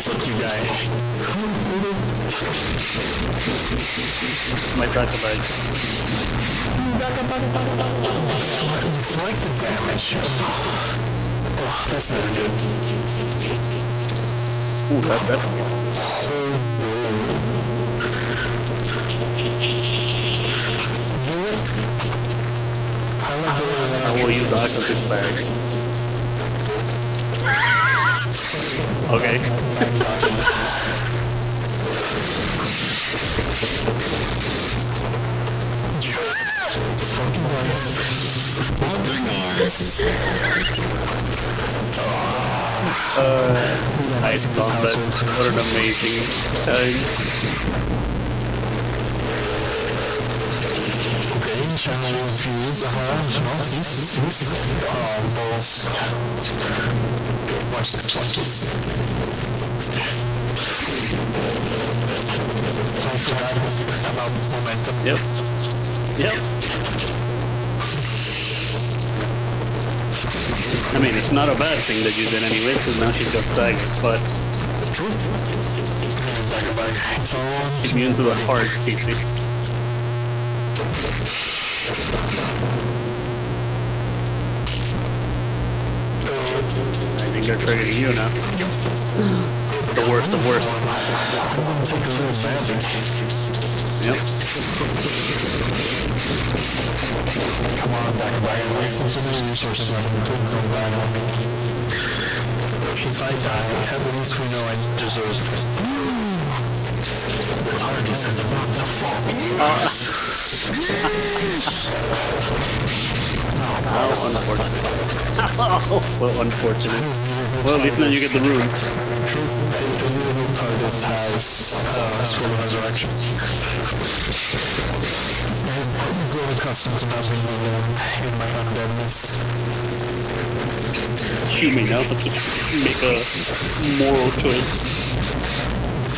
S1: Fuck you, guy.
S2: My Dakabag.
S1: Deflected damage. Oh, that's not good.
S2: Ooh, that's that. How will you dock with this bag? Okay. Nice combat. What an amazing time.
S1: Channel views, balls. Watch this. I forgot about momentum.
S2: Yep. I mean, it's not a bad thing that you did anyway, because now she's got staggers, but immune to the hard CC. I think they're triggering you now. The worst. Yep.
S1: Come on, Dakabag, waste some resources on things on Dino. If I die, at least we know I deserve it. The TARDIS is about to fall.
S2: How unfortunate. Well, unfortunate. Well, at least now you get the room.
S1: True. The TARDIS has Scroll of Resurrection. I'm grown accustomed to not being alone in my undeadness.
S2: You may now have to make a moral choice.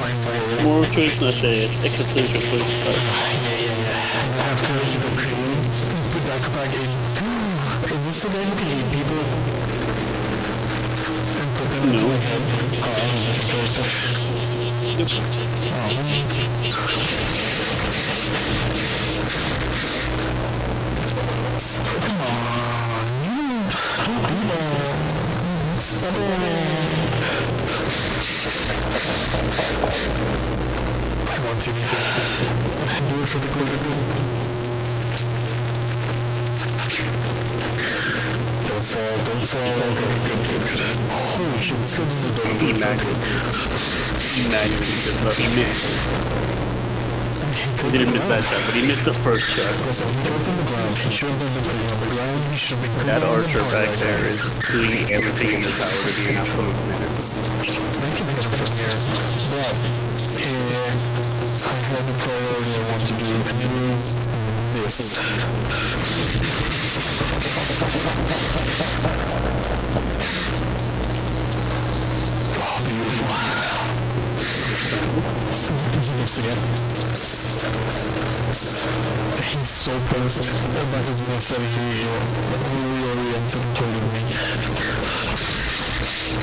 S1: Find my way.
S2: Moral choice, not a existential choice.
S1: I have to either create, put Dakabag in. Is this the way you can eat people? And put them into my head? I want to do it for the greater good. Don't fall. Good. Holy shit, this guy does a double
S2: Imagine he just about he missed. He didn't miss that shot, but he missed the first shot. That archer back there is doing everything in his power to be an absolute menace.
S1: I had the priority I want to do this. Oh, beautiful. He's so pissed about his mess that he really oriented and told me.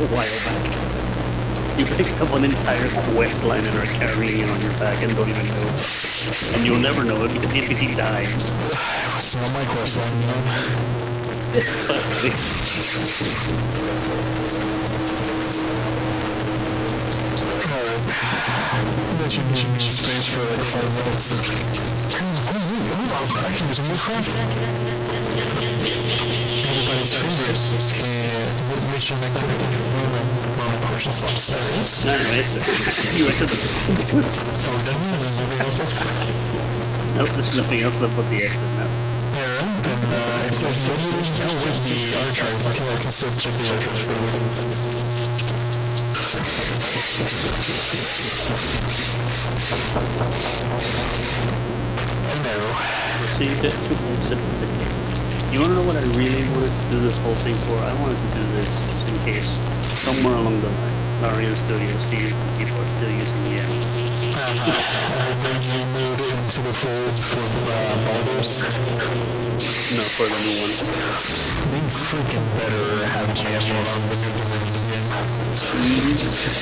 S2: a while back. You picked up an entire quest line and are carrying it on your back and don't even know. And you'll never know it because the NPC dies.
S1: It's not my quest line, man.
S2: Exactly.
S1: That should give me space for like 5 minutes. Hold on, I can use a new craft. Everybody's favorite. Mission activity. Portion slash series.
S2: Anyways, you went to the...
S1: Oh,
S2: Nope, there's nothing else left but the exit now.
S1: Yeah, then if there's no with the archers, I can still check the archers for you. Hello.
S2: Proceed to Subplot. You wanna know what I really wanted to do this whole thing for? I wanted to do this just in case somewhere along the line Larian Studio sees that people are still using the app.
S1: And then you moved into the fold for Baldur's.
S2: No, for the new one.
S1: We freaking better have Jamie on the new game.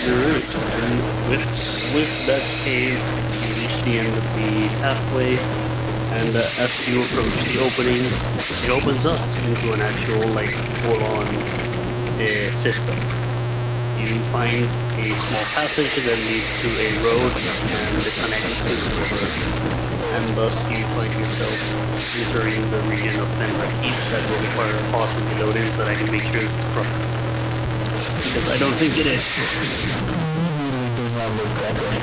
S2: You're right. And with that cave, you reach the end of the pathway, and as you approach the opening, it opens up into an actual, like, full-on system. You find a small passage that leads to a road and it connects to the river. And thus you find yourself entering the region of Fenrir Heat that will require a pause and reload in so that I can make sure it's proper. Because I don't think it is.
S1: Does not look that good.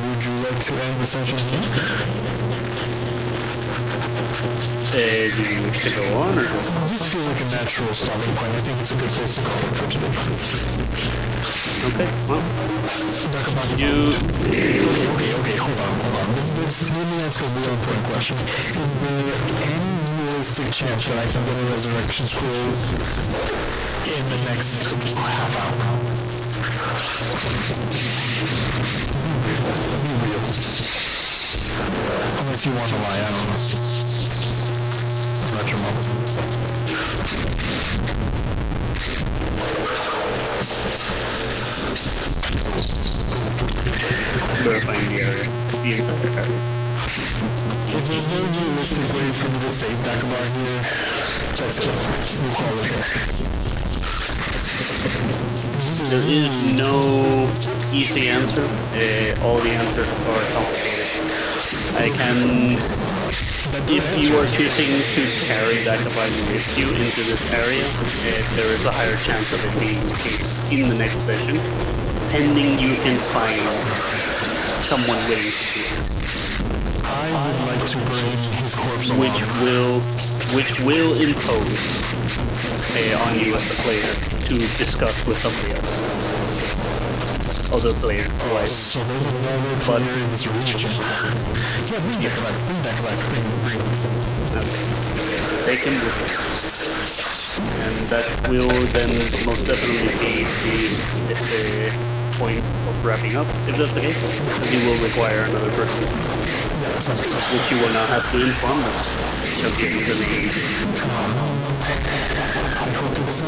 S1: Would you like to end the session here?
S2: Do you wish to go on, or?
S1: This feels like a natural stopping point. I think it's a good place to call it for today.
S2: Okay, well.
S1: Okay, hold on. Let me ask a real important question. Is there any realistic chance that I can get a resurrection scroll in the next half hour? Unless you want to lie, I don't know. I'm not your mom.
S2: Verifying the area. The entire area.
S1: If there's no realistic way for me to save Dagobah here, that's it. We'll call it there.
S2: There is no easy answer. All the answers are complicated. I can... If you are choosing to carry Dagobah with you into this area, there is a higher chance of it being the case in the next session, pending you can find someone willing to do it.
S1: I would like to bring his corpse along.
S2: Which will impose on you as a player to discuss with somebody else. Other player, right?
S1: So there's another player in this region. Yeah, bring back.
S2: Okay. Take him with you. And that will then most definitely be the point of wrapping up, if that's the case. You will require another person. Which you will now have to inform them. She'll give you the name.
S1: I hope it's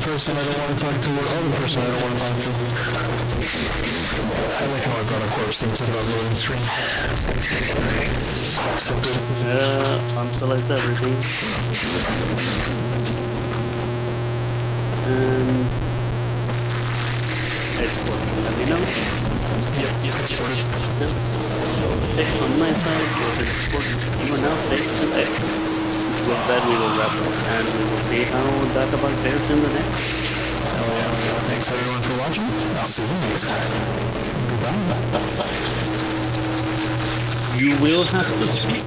S1: person I don't want to talk to or other person I don't want to talk to. I like how I brought a corpse into the loading screen. So good.
S2: Unselect everything. And export. Let me know.
S1: Yep, exported.
S2: So text on my side, go to export. You are now saved to X. With that we will wrap up and we will see how Dagobah fares in the next.
S1: Hell yeah. Thanks everyone for watching. I'll see you next time. Goodbye.
S2: You will have to speak.